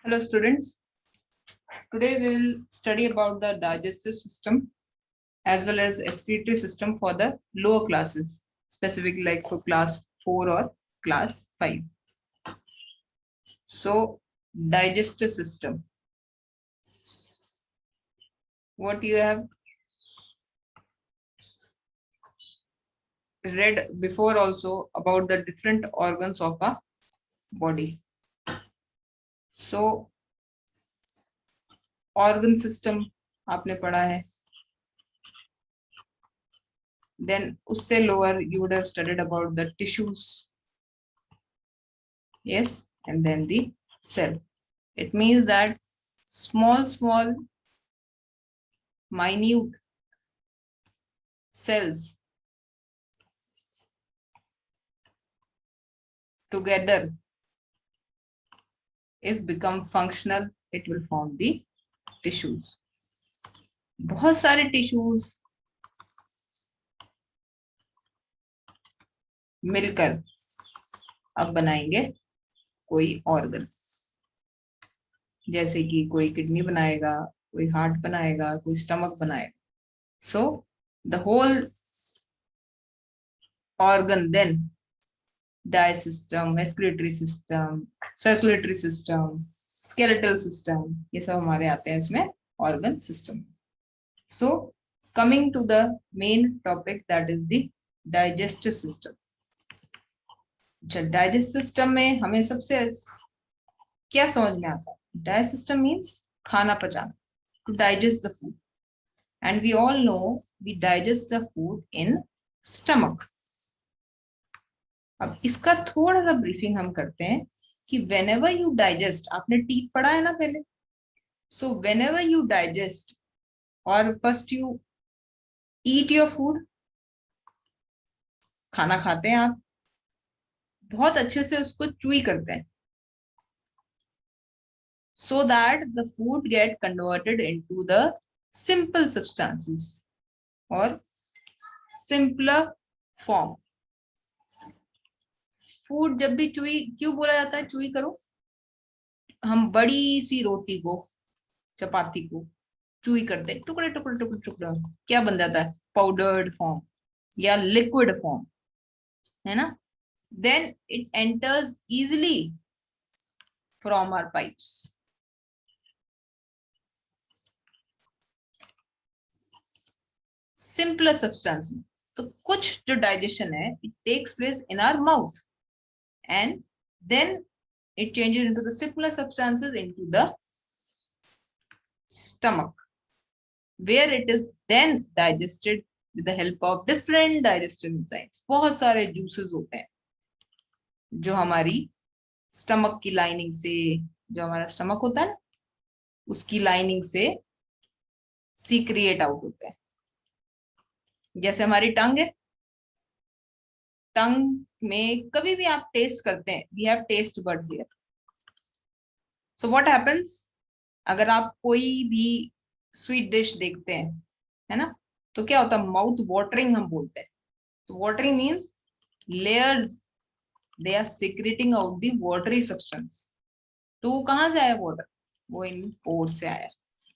Hello students, today we will study about the digestive system as well as excretory system for the lower classes, specifically like for class 4 or class 5. So digestive system, what you have read before also about the different organs of a body. So organ system आपने पढ़ा है, then उससे lower you would have studied about the tissues, yes, and then the cell. It means that small minute cells together, if become functional, it will form the tissues. बहुत सारे tissues मिलकर अब बनाएंगे कोई organ, जैसे कि कोई किडनी बनाएगा, कोई हार्ट बनाएगा, कोई स्टमक बनाएगा. So the whole organ then digestive system, excretory system, circulatory system, skeletal system, ये सब हमारे आते हैं इसमें organ system. So coming to the main topic, that is the digestive system. Digestive system में हमें सबसे क्या समझ में आता है? डाइजेस्टिव सिस्टम मींस खाना पचाना, to digest the food, and we all know we digest the food in stomach. अब इसका थोड़ा सा ब्रीफिंग हम करते हैं कि whenever you digest, आपने टीथ पढ़ा है ना पहले, so whenever you digest or first you eat your food, खाना खाते हैं आप, बहुत अच्छे से उसको च्यूई करते हैं, so that the food get converted into the simple substances or simpler form. Food जब भी च्यूई क्यों बोला जाता है, च्यूई करो, हम बड़ी सी रोटी को, चपाती को च्यूई करते हैं, टुकड़े टुकड़े टुकड़े टुकड़े, क्या बन जाता है? पाउडर्ड फॉर्म या लिक्विड फॉर्म, है ना? Then it enters easily from our pipes. Simpler substance में तो कुछ जो डाइजेशन है, it takes place in our mouth and then it changes into the simpler substances into the stomach, where it is then digested with the help of different digestive enzymes. बहुत सारे juices होते हैं जो हमारी stomach की lining से, जो हमारा स्टमक होता है ना, उसकी लाइनिंग से सीक्रिएट आउट होते हैं. जैसे हमारी टंग है, टंग में कभी भी आप टेस्ट करते हैं, we have test buds here. So what happens, अगर आप कोई भी स्वीट डिश देखते हैं, है ना, तो क्या होता है? माउथ वाटरिंग हम बोलते हैं. तो watering means layers, they are secreting out the watery substance. तो वो कहाँ से आया वाटर? वो इन पोर्स से आया.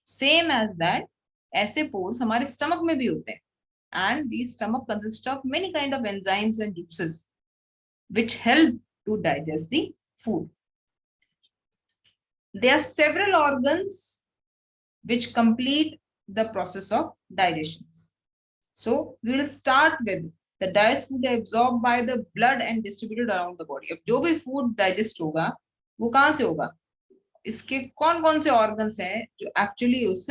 सेम एज दैट, ऐसे पोर्स हमारे स्टमक में भी होते हैं, and the stomach consists of many kind of enzymes and juices which help to digest the food. There are several organs which complete the process of digestion. So we will start with the digest food absorbed by the blood and distributed around the body. अब जो भी food digest होगा वो कहाँ से होगा? इसके कौन कौन से organs हैं जो actually उस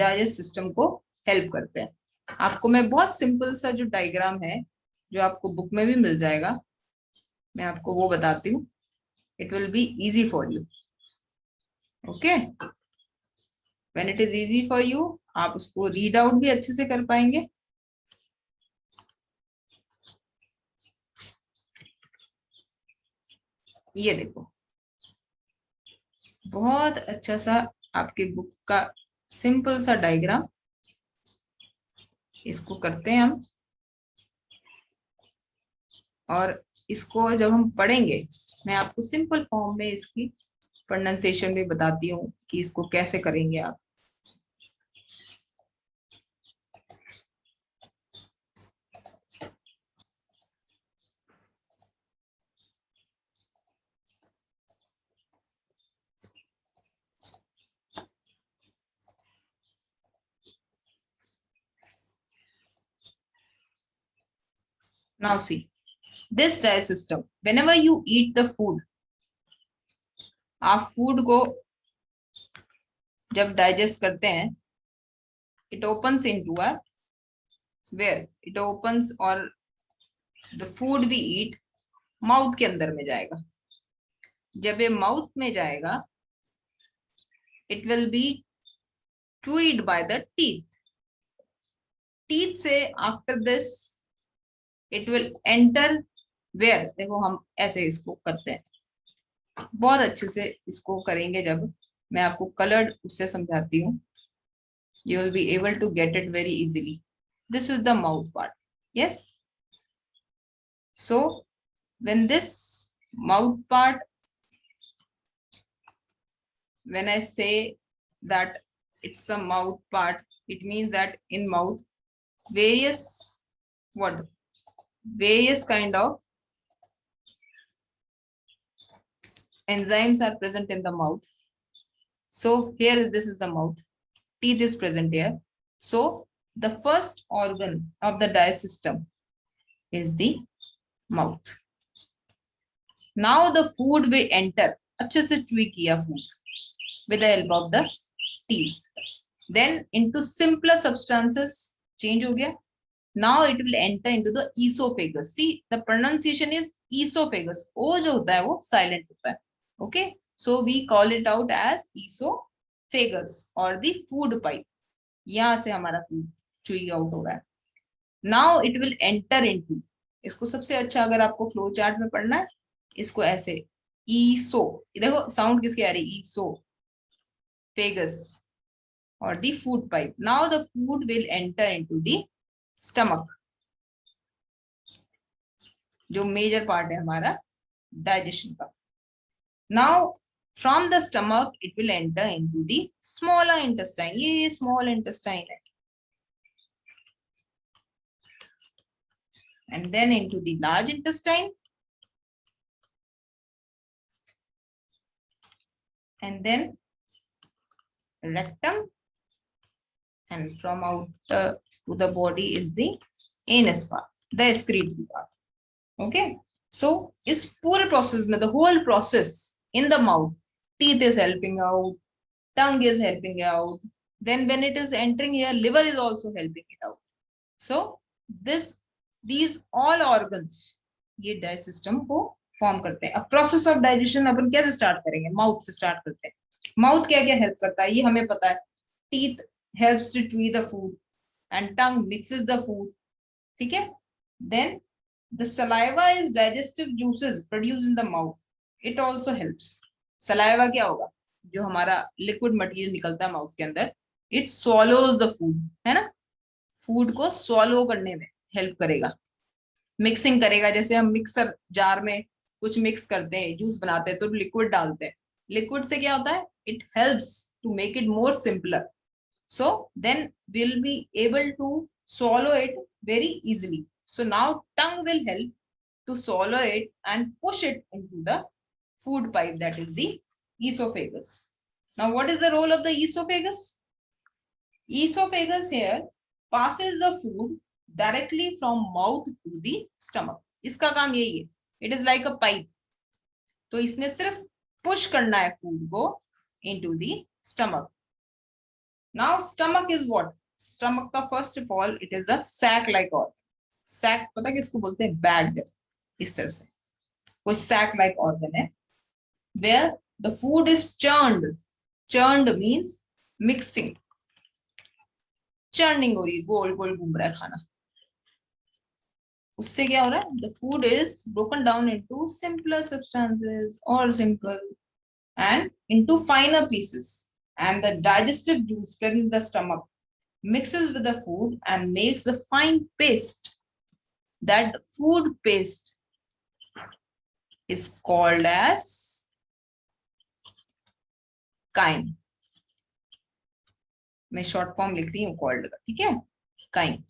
digest system को help करते हैं? आपको मैं बहुत सिंपल सा जो डायग्राम है, जो आपको बुक में भी मिल जाएगा, मैं आपको वो बताती हूँ. It will be easy for you. Okay, when it is easy for you, आप उसको रीड आउट भी अच्छे से कर पाएंगे. ये देखो, बहुत अच्छा सा आपके बुक का सिंपल सा डायग्राम, इसको करते हैं हम, और इसको जब हम पढ़ेंगे, मैं आपको सिंपल फॉर्म में इसकी प्रोनाउंसिएशन भी बताती हूँ कि इसको कैसे करेंगे आप। Now see, this digest system, whenever you eat the food, आप फूड को जब डाइजेस्ट करते हैं, it opens into a where it opens, और the food we eat mouth के अंदर में जाएगा। जब ये माउथ में जाएगा, it will be chewed by the teeth। Teeth से after this it will enter where, देखो हम ऐसे इसको करते हैं, बहुत अच्छे से इसको करेंगे। जब मैं आपको कलर्ड उससे समझाती हूँ, you will be able to get it very easily. This is the mouth part. Yes. So when this mouth part, when I say that it's a mouth part, it means that in mouth various what, various kind of enzymes are present in the mouth. So here this is the mouth, teeth is present here. So the first organ of the digestive system is the mouth. Now the food will enter, अच्छे से chew किया food with the help of the teeth, then into simpler substances change हो गया. Now it will enter into the esophagus. See, the pronunciation is esophagus. O जो होता है वो silent होता है. Okay, so we call it out as esophagus or the food pipe. यहाँ से हमारा food chew out हो रहा है. Now it will enter into, इसको सबसे अच्छा अगर आपको फ्लो चार्ट में पढ़ना है, इसको ऐसे ईसो, देखो साउंड किसकी आ रही, ईसो फेगस और दी food pipe. Now the food will enter into the stomach, जो मेजर पार्ट है हमारा डाइजेशन का. Now from the stomach it will enter into the smaller intestine. ये स्मॉल इंटेस्टाइन है, and then into the large intestine, and then rectum, and from out to the body is the anus part, the excretory part. Okay, so is पूरे process में, the whole process in the mouth, teeth is helping out, tongue is helping out, then when it is entering here, liver is also helping it out. So these all organs ये digest system को form करते हैं. अब process of digestion अपन कैसे start करेंगे, mouth से start करते हैं. माउथ क्या क्या हेल्प करता है ये हमें पता है. Teeth helps to chew the food and tongue mixes the food. ठीक है. Then the saliva is digestive juices produced in the mouth. It also helps. Saliva क्या होगा, जो हमारा लिक्विड मटेरियल निकलता है माउथ के अंदर, it swallows the food, है ना, फूड को swallow करने में हेल्प करेगा, मिक्सिंग करेगा. जैसे हम मिक्सर जार में कुछ मिक्स करते हैं, जूस बनाते हैं तो लिक्विड डालते हैं, लिक्विड से क्या होता है, it helps to make it more simpler. So then we'll be able to swallow it very easily. So now tongue will help to swallow it and push it into the food pipe, that is the esophagus. Now what is the role of the esophagus? Esophagus here passes the food directly from mouth to the stomach. इसका काम यही है, it is like a pipe. तो इसने सिर्फ push करना है food को into the stomach. Now stomach is what? Stomach का first of all it is the sac like organ. Sac पता किसको बोलते हैं, बैग जैसे इस तरह से कोई sac like organ है, where the food is churned. Churned means mixing. Churning हो रही है, गोल गोल घूम रहा है खाना. उससे क्या हो रहा है, the food is broken down into simpler substances or simple and into finer pieces. And the digestive juice present in the stomach mixes with the food and makes a fine paste. That food paste is called as chyme, मैं short form लिख रही हूँ called का, ठीक है, crime.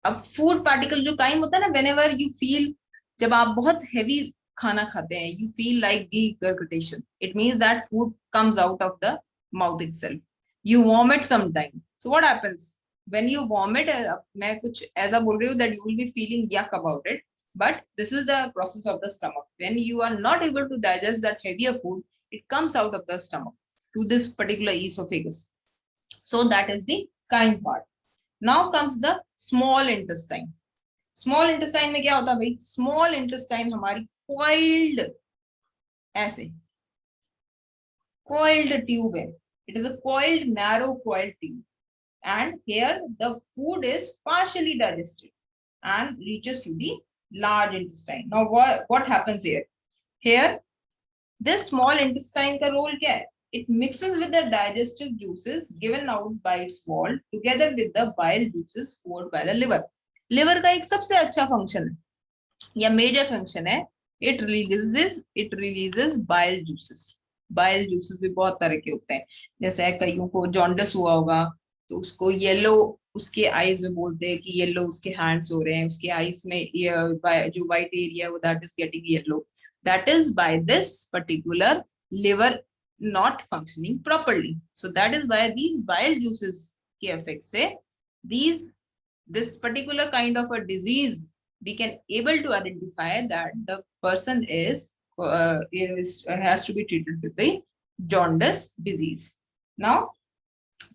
अब food particle जो crime होता है ना, व्हेनेवर यू फील, जब आप बहुत हैवी खाना खाते हैं, you feel like regurgitation, it means that food comes out of the mouth itself, you vomit sometime, so what happens when you vomit, मैं कुछ ऐसा बोल रही हूँ that you will be feeling yuck about it, but this is the process of the stomach. When you are not able to digest that heavier food, it comes out of the stomach to this particular esophagus. So that is the chyme part. Now comes the small intestine. Small intestine में क्या होता है भाई? Small intestine हमारी coiled, ऐसे coiled tube है. It is a coiled, narrow coiled tube, and here the food is partially digested and reaches to the large intestine. Now what happens here? Here, this small intestine का role क्या है? It mixes with the digestive juices given out by its wall together with the bile juices poured by the liver. Liver का एक सबसे अच्छा function है या major function है, it releases bile juices. Bile juices भी बहुत तरह के होते हैं, जैसे कईयों को जॉन्डिस हुआ होगा तो उसको येलो, उसके आईज में बोलते हैं कि येलो उसके हैंड्स हो रहे हैं, उसके आईज में जो व्हाइट एरिया वो that is getting yellow, that is by this particular liver not functioning properly. So that is why these bile juices के effect से this particular kind of a disease we can able to identify that the person has to be treated with the jaundice disease. Now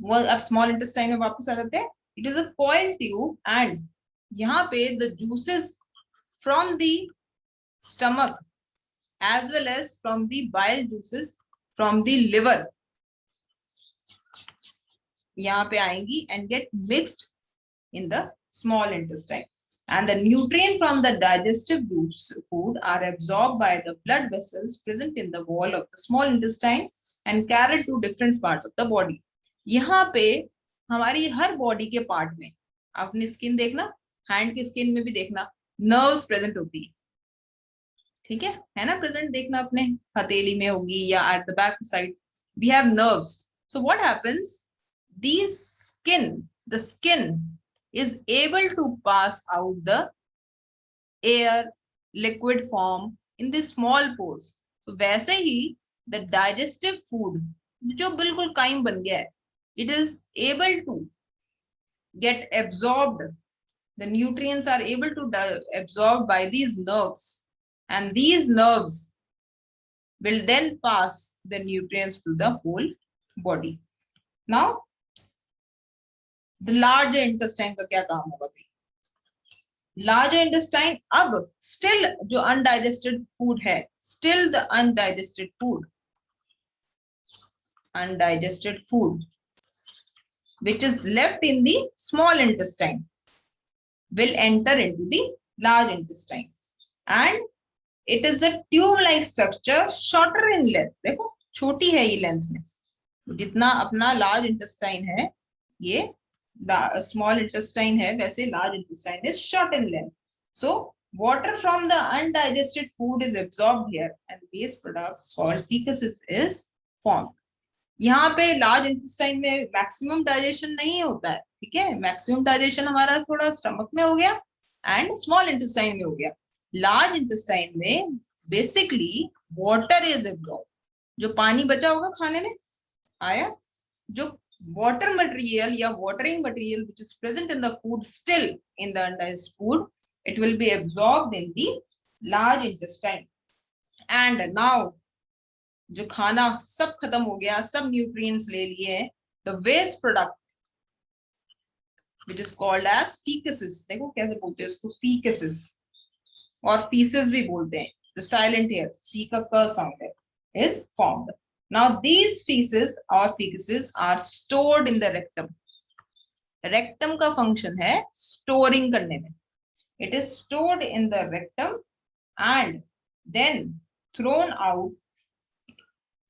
वो अब small intestine में वापस आ जाते हैं. It is a coil tube and यहाँ पे the juices from the stomach as well as from the bile juices from the liver यहाँ पे आएंगी and get mixed in the small intestine, and the nutrient from the digestive food are absorbed by the blood vessels present in the wall of the small intestine and carried to different parts of the body. यहाँ पे हमारी हर body के part में, आपने skin देखना, hand की skin में भी देखना, नर्व्स प्रेजेंट होती है, ठीक है ना, प्रेजेंट देखना अपने हथेली में होगी या at the back side, we have nerves. So what happens, the skin is able to pass out the air, liquid form in the small pores. तो वैसे ही the digestive food जो बिल्कुल काइम बन गया है, it is able to get absorbed, the nutrients are able to absorb by these nerves, and these nerves will then pass the nutrients to the whole body. Now the larger intestine का क्या काम होगा भाई? Larger intestine अब still जो undigested food है, still the undigested food which is left in the small intestine will enter into the large intestine, and it is a tube like structure, shorter in length. देखो छोटी है ये length में, जितना अपना large intestine है, ये स्मॉल इंटेस्टाइन है, वैसे large intestine is short in length. So water from the undigested food is absorbed here and waste products called feces is formed. यहाँ पे लार्ज इंटेस्टाइन में मैक्सिमम डाइजेशन नहीं होता है, ठीक है, मैक्सिमम डाइजेशन हमारा थोड़ा स्टमक में हो गया एंड स्मॉल इंटेस्टाइन में हो गया. लार्ज इंटेस्टाइन में बेसिकली वाटर इज एब्जॉर्ब, जो पानी बचा होगा खाने में आया, जो water material या watering material which is present in the food still in the undigested food, it will be absorbed in the large intestine. And now जो खाना सब खत्म हो गया, सब न्यूट्रिएंट्स ले लिए, the waste product which is called as feces, देखो कैसे बोलते हैं उसको, feces और feces भी बोलते हैं, the silent here, c का क sound है, is formed. Now these feces or feces are stored in the rectum. Rectum का function है storing करने में. It is stored in the rectum and then thrown out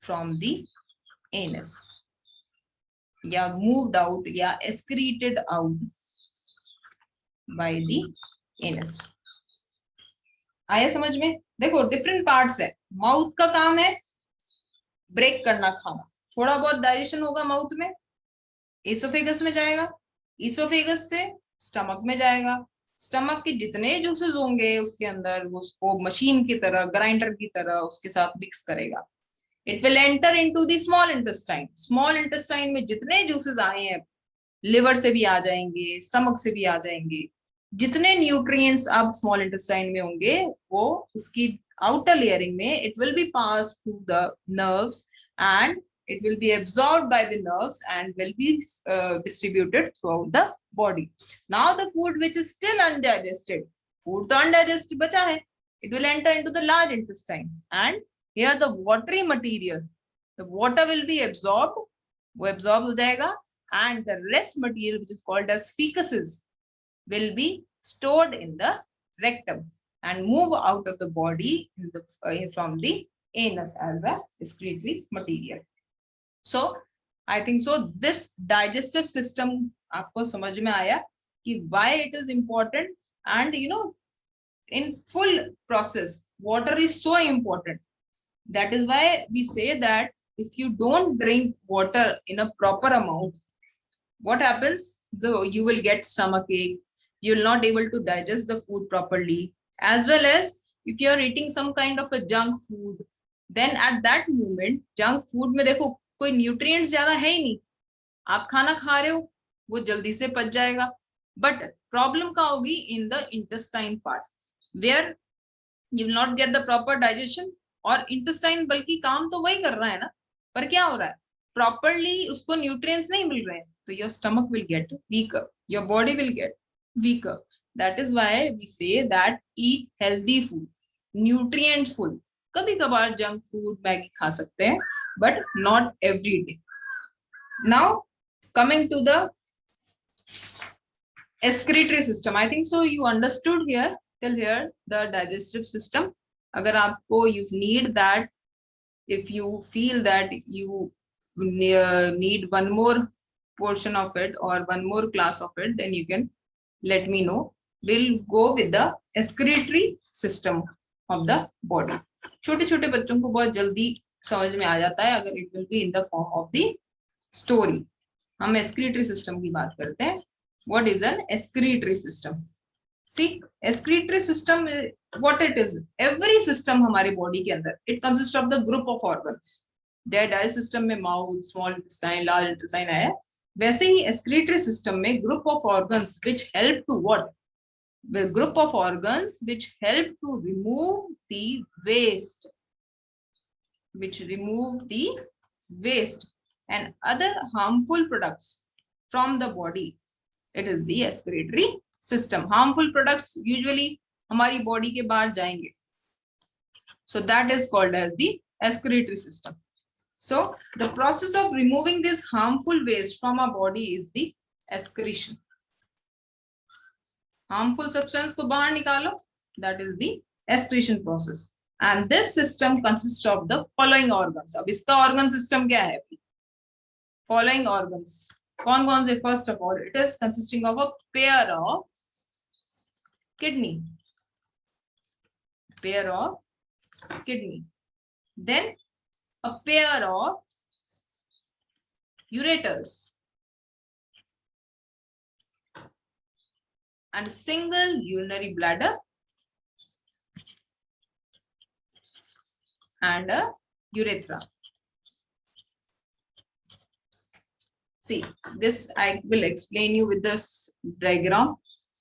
from the anus, या moved out या excreted out by the anus. आया समझ में? देखो डिफरेंट पार्ट्स है. माउथ का काम है ब्रेक करना खाना, थोड़ा बहुत डाइजेशन होगा माउथ में, एसोफेगस में जाएगा, इसोफेगस से स्टमक में जाएगा, स्टमक के जितने जूसेस होंगे उसके अंदर वो उसको मशीन की तरह, ग्राइंडर की तरह उसके साथ मिक्स करेगा। It will enter into the small intestine, small intestine में जितने जूसेस आए हैं, लिवर से भी आ जाएंगे, स्टमक से भी आ जाएंगे, जितने न्यूट्रिएंट्स अब स्मॉल इंटेस्टाइन में होंगे वो उसकी आउटर लेयरिंग में it will B pass through the nerves and it will be absorbed by the nerves and will be distributed throughout the body. Now the food which is still undigested, food to undigested bacha hai, it will enter into the large intestine and here the watery material, the water will be absorbed, wo absorb ho jayega, and the rest material which is called as fecuses will be stored in the rectum and move out of the body in the, from the anus as a excretory material. So I think so this digestive system आपको समझ में आया कि why it is important, and you know in full process water is so important. That is why we say that if you don't drink water in a proper amount, what happens, you will get stomach ache, you will not able to digest the food properly, as well as if you are eating some kind of a junk food, then at that moment junk food में देखो कोई nutrients ज्यादा है ही नहीं, आप खाना खा रहे हो वो जल्दी से पच जाएगा, बट प्रॉब्लम क्या होगी in the intestine part where you will not get the proper digestion, और इंटेस्टाइन बल्कि काम तो वही कर रहा है ना, पर क्या हो रहा है, प्रॉपरली उसको न्यूट्रिएंट्स नहीं मिल रहे हैं, तो your stomach will get weaker, your body will get weaker. That is why we say that eat healthy food, nutrientful. कभी कभार जंक फूड मैगी खा सकते हैं but not every day. Now coming to the excretory system, I think so you understood here till here the digestive system. Agar aapko you need that, if you feel that you need one more portion of it or one more class of it, then you can let me know. We'll go with the excretory system of the body. छोटे छोटे बच्चों को बहुत जल्दी समझ में आ जाता है अगर it will be in the form of the story. हम एक्सक्रीटरी सिस्टम की बात करते हैं. What is an excretory system? See excretory system what it is, every system हमारी बॉडी के अंदर it consist of the group of organs. Digestive system में mouth, small intestine, large intestine है, वैसे ही एक्सक्रीटरी सिस्टम में group of organs which help to what, the group of organs which help to remove the waste, and other harmful products from the body. It is the excretory system. Harmful products usually हमारी body के बाहर जाएंगे, so that is called as the excretory system. So the process of removing this harmful waste from our body is the excretion. Harmful substance को बाहर निकालो, that is the excretion process, and this system consists of the following organs. अब इसका organ system क्या है? Following organs कौन कौन से? First of all, it is consisting of a pair of kidney, then a pair of ureters, and a single urinary bladder, and a urethra. See, this I will explain you with this diagram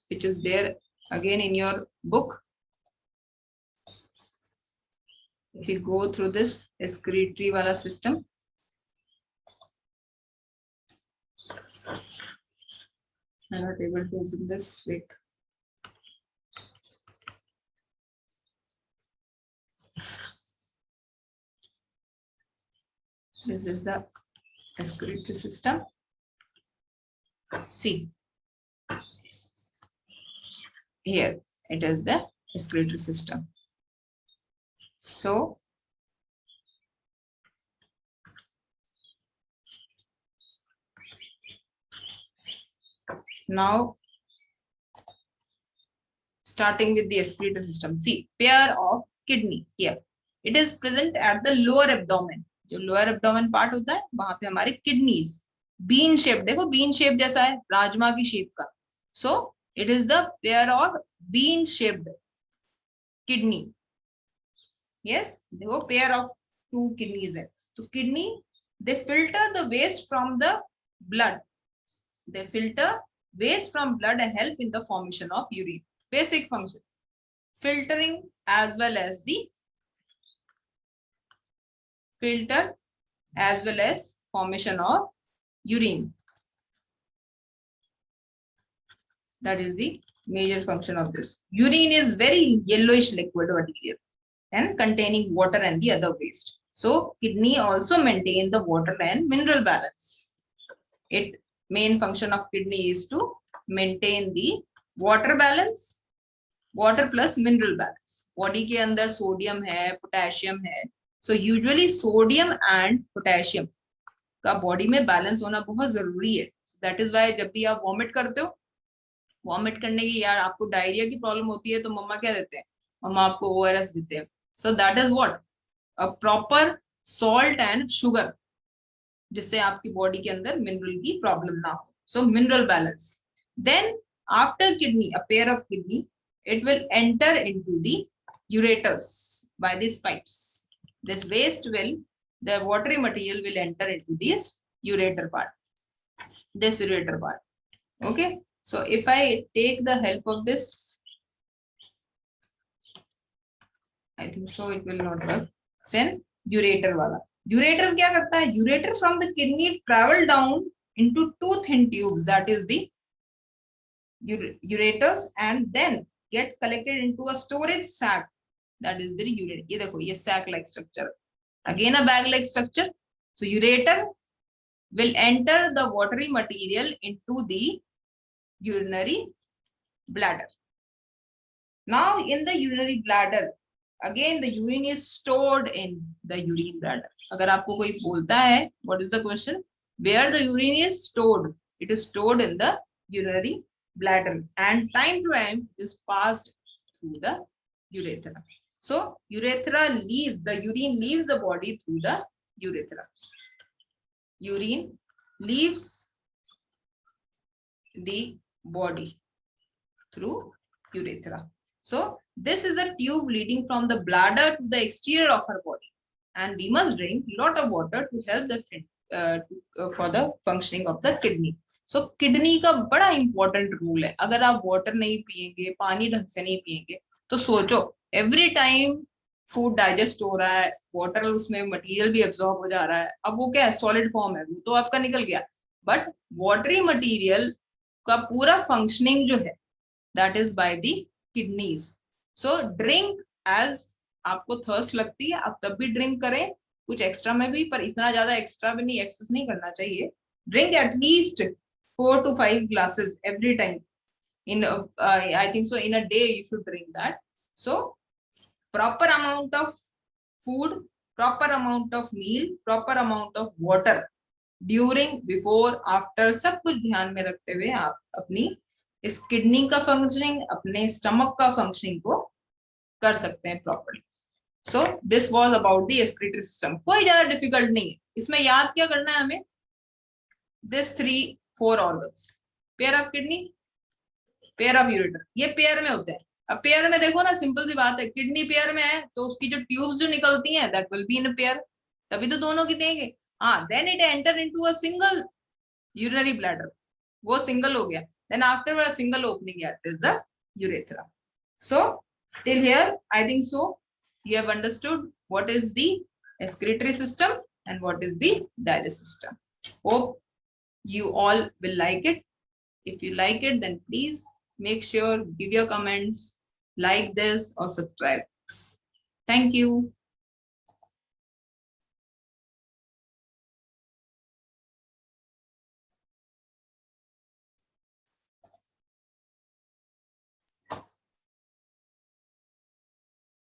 which is there again in your book. If you go through this excretory wala system, I'm not able to open this. Wait. This is the excretory system. See, here it is the excretory system. So now starting with the excretory system. See, pair of kidney here. It is present at the lower abdomen. जो lower abdomen part होता है वहां पे हमारे kidneys, bean shape, देखो bean shape जैसा है, राजमा की शेप का, so it is the pair of bean shaped kidney. Yes, देखो पेयर ऑफ टू किडनीज है। तो kidney, they filter the waste from the blood, they filter waste from blood and help in the formation of urine. Basic function, filtering as well as the filter as well as formation of urine. That is the major function of this. Urine is very yellowish liquid material and containing water and the other waste. So kidney also maintain the water and mineral balance. It main function of kidney is to maintain the water balance, water plus mineral balance. Body के अंदर sodium है, potassium है, so usually sodium and potassium का body में balance होना बहुत जरूरी है। दैट इज वाई जब भी आप वॉमिट करते हो, वॉमिट करने की, यार आपको डायरिया की प्रॉब्लम होती है तो मम्मा क्या देते हैं, मम्मा आपको ORS देते हैं। So that is what, a proper salt and sugar, जिससे आपकी बॉडी के अंदर मिनरल की प्रॉब्लम ना हो। So mineral balance. Then after kidney, a pair of kidney, it will enter into the ureters by these pipes. This waste will, the watery material will enter into this ureter part, this ureter part. Okay, so if I take the help of this, I think so it will not work. Then ureter wala, ureter क्या करता है, ureter from the kidney travel down into two thin tubes, that is the ureters, and then get collected into a storage sac, that is the ureter. ये देखो, ये sac like structure, again a bag like structure. So ureter will enter the watery material into the urinary bladder. Now in the urinary bladder, again the urine is stored in the urine bladder. अगर आपको कोई बोलता है, what is the question, where the urine is stored, it is stored in the urinary bladder and time to time is passed through the urethra. So urethra leaves, the urine leaves the body through the urethra. Urine leaves the body through urethra. So this is a tube leading from the bladder to the exterior of our body, and we must drink a lot of water to help the for the functioning of the kidney. So kidney का बड़ा important role है। अगर आप water नहीं पिएंगे, पानी ढंग से नहीं पिएंगे, तो सोचो एवरी टाइम फूड डाइजेस्ट हो रहा है, वाटर उसमें मटेरियल भी एब्जॉर्ब हो जा रहा है, अब वो क्या है, सॉलिड फॉर्म है, वो तो आपका निकल गया, बट वाटरी मटेरियल का पूरा फंक्शनिंग जो है, that is by the kidneys. So drink as आपको थर्स्ट लगती है, आप तब भी ड्रिंक करें, कुछ एक्स्ट्रा में भी, पर इतना ज्यादा एक्स्ट्रा भी नहीं, एक्सेस नहीं करना चाहिए. Drink at least 4 to 5 glasses every time. In I think so in a day you should drink that. So proper amount of food, proper amount of meal, proper amount of water during, before, after, सब कुछ ध्यान में रखते हुए आप अपनी इस kidney का फंक्शनिंग, अपने स्टमक का फंक्शनिंग को कर सकते हैं properly. So this was about the excretory system. कोई ज्यादा डिफिकल्ट नहीं है, इसमें याद क्या करना है हमें, this 3-4 organs, pair of kidney, pair of ureter, ये पेयर में होते हैं. अब पेयर में देखो ना, सिंपल सी बात है, किडनी पेयर में है तो उसकी जो ट्यूब्स जो निकलती हैं, that will be in pair, तभी तो दोनों की देंगे. हाँ, then it enter into a single urinary bladder, वो सिंगल हो गया. Then after a single opening that is the urethra. So till here I think so you have understood what is the excretory system and what is the digestive system. Hope you all will like it. If you like it, then please make sure, give your comments, like this or subscribe. Thank you.